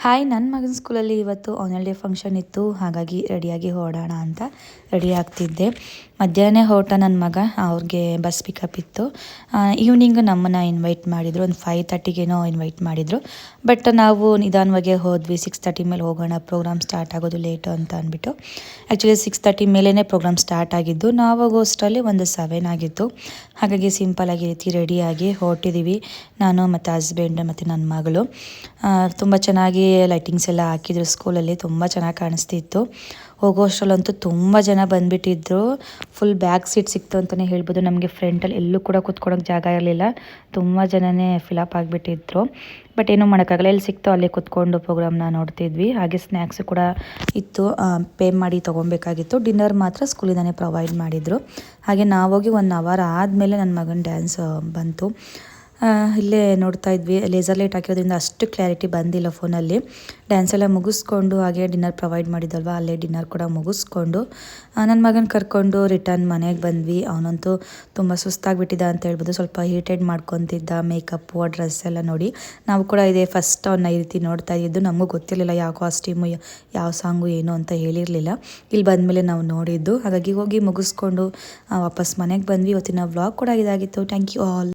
Hi, ನನ್ನ ಮಗನ ಸ್ಕೂಲಲ್ಲಿ ಇವತ್ತು ಆನ್ಯುವಲ್ ಡೇ ಫಂಕ್ಷನ್ ಇತ್ತು. ಹಾಗಾಗಿ ರೆಡಿಯಾಗಿ ಹೊರಡೋಣ ಅಂತ ರೆಡಿ ಆಗ್ತಿದ್ದೆ. ಮಧ್ಯಾಹ್ನ ಹೊರಟ ನನ್ನ ಮಗ, ಅವ್ರಿಗೆ ಬಸ್ ಪಿಕಪ್ ಇತ್ತು. ಈವ್ನಿಂಗ್ ನಮ್ಮನ್ನು ಇನ್ವೈಟ್ ಮಾಡಿದರು. ಒಂದು 5:30ಗೇನೋ ಇನ್ವೈಟ್ ಮಾಡಿದರು. ಬಟ್ ನಾವು ನಿಧಾನವಾಗಿ ಹೋದ್ವಿ. 6:30 ಮೇಲೆ ಹೋಗೋಣ, ಪ್ರೋಗ್ರಾಮ್ ಸ್ಟಾರ್ಟ್ ಆಗೋದು ಲೇಟು ಅಂತ ಅಂದ್ಬಿಟ್ಟು. ಆ್ಯಕ್ಚುಲಿ 6:30 ಮೇಲೇ ಪ್ರೋಗ್ರಾಮ್ ಸ್ಟಾರ್ಟ್ ಆಗಿದ್ದು. ನಾವು ಹೋಗೋಷ್ಟರಲ್ಲಿ ಒಂದು 7 ಆಗಿತ್ತು. ಹಾಗಾಗಿ ಸಿಂಪಲಾಗಿ ರೀತಿ ರೆಡಿಯಾಗಿ ಹೊರಟಿದ್ದೀವಿ. ನಾನು ಮತ್ತು ಹಸ್ಬೆಂಡ್ ಮತ್ತು ನನ್ನ ಮಗಳು. ತುಂಬ ಚೆನ್ನಾಗಿ ಲೈಟಿಂಗ್ಸ್ ಎಲ್ಲ ಹಾಕಿದ್ರು. ಸ್ಕೂಲಲ್ಲಿ ತುಂಬ ಚೆನ್ನಾಗಿ ಕಾಣಿಸ್ತಿತ್ತು. ಹೋಗೋಷ್ಟರಲ್ಲಂತೂ ತುಂಬ ಜನ ಬಂದುಬಿಟ್ಟಿದ್ರು. ಫುಲ್ ಬ್ಯಾಕ್ ಸೀಟ್ ಸಿಕ್ತು ಅಂತಲೇ ಹೇಳ್ಬೋದು. ನಮಗೆ ಫ್ರಂಟಲ್ಲಿ ಎಲ್ಲೂ ಕೂಡ ಕೂತ್ಕೊಳ್ಳೋಕೆ ಜಾಗ ಇರಲಿಲ್ಲ. ತುಂಬ ಜನನೇ ಫಿಲಪ್ ಆಗಿಬಿಟ್ಟಿದ್ರು. ಬಟ್ ಏನೂ ಮಾಡೋಕ್ಕಾಗಲ್ಲ, ಎಲ್ಲಿ ಸಿಕ್ತೋ ಅಲ್ಲೇ ಕೂತ್ಕೊಂಡು ಪ್ರೋಗ್ರಾಮ್ನ ನೋಡ್ತಿದ್ವಿ. ಹಾಗೆ ಸ್ನ್ಯಾಕ್ಸು ಕೂಡ ಇತ್ತು, ಪೇ ಮಾಡಿ ತೊಗೊಬೇಕಾಗಿತ್ತು. ಡಿನ್ನರ್ ಮಾತ್ರ ಸ್ಕೂಲಿಂದನೇ ಪ್ರೊವೈಡ್ ಮಾಡಿದರು. ಹಾಗೆ ನಾವೋಗಿ 1 ಅವರ್ ಆದಮೇಲೆ ನನ್ನ ಮಗನ ಡ್ಯಾನ್ಸ್ ಬಂತು. ಇಲ್ಲೇ ನೋಡ್ತಾ ಇದ್ವಿ. ಲೇಸರ್ ಲೈಟ್ ಹಾಕಿರೋದ್ರಿಂದ ಅಷ್ಟು ಕ್ಲಾರಿಟಿ ಬಂದಿಲ್ಲ ಫೋನಲ್ಲಿ. ಡ್ಯಾನ್ಸ್ ಎಲ್ಲ ಮುಗಿಸ್ಕೊಂಡು ಹಾಗೆ ಡಿನ್ನರ್ ಪ್ರೊವೈಡ್ ಮಾಡಿದಲ್ವ, ಅಲ್ಲೇ ಡಿನ್ನರ್ ಕೂಡ ಮುಗಿಸ್ಕೊಂಡು ನನ್ನ ಮಗನ ಕರ್ಕೊಂಡು ರಿಟರ್ನ್ ಮನೆಗೆ ಬಂದ್ವಿ. ಅವನಂತೂ ತುಂಬ ಸುಸ್ತಾಗಿಬಿಟ್ಟಿದ್ದ ಅಂತ ಹೇಳ್ಬೋದು. ಸ್ವಲ್ಪ ಹೀಟೆಡ್ ಮಾಡ್ಕೊತಿದ್ದ. ಮೇಕಪ್ಪು, ಡ್ರೆಸ್ ಎಲ್ಲ ನೋಡಿ ನಾವು ಕೂಡ ಇದೇ ಫಸ್ಟ್ ಅವನ್ನ ಈ ರೀತಿ ನೋಡ್ತಾ ಇದ್ದು. ನಮಗೂ ಗೊತ್ತಿರಲಿಲ್ಲ ಯಾವ ಕಾಸ್ಟ್ಯೂಮು, ಯಾವ ಸಾಂಗು ಏನು ಅಂತ ಹೇಳಿರಲಿಲ್ಲ. ಇಲ್ಲಿ ಬಂದಮೇಲೆ ನಾವು ನೋಡಿದ್ದು. ಹಾಗಾಗಿ ಹೋಗಿ ಮುಗಿಸ್ಕೊಂಡು ವಾಪಸ್ ಮನೆಗೆ ಬಂದ್ವಿ. ಇವತ್ತಿನ ವ್ಲಾಗ್ ಕೂಡ ಇದಾಗಿತ್ತು. Thank you all.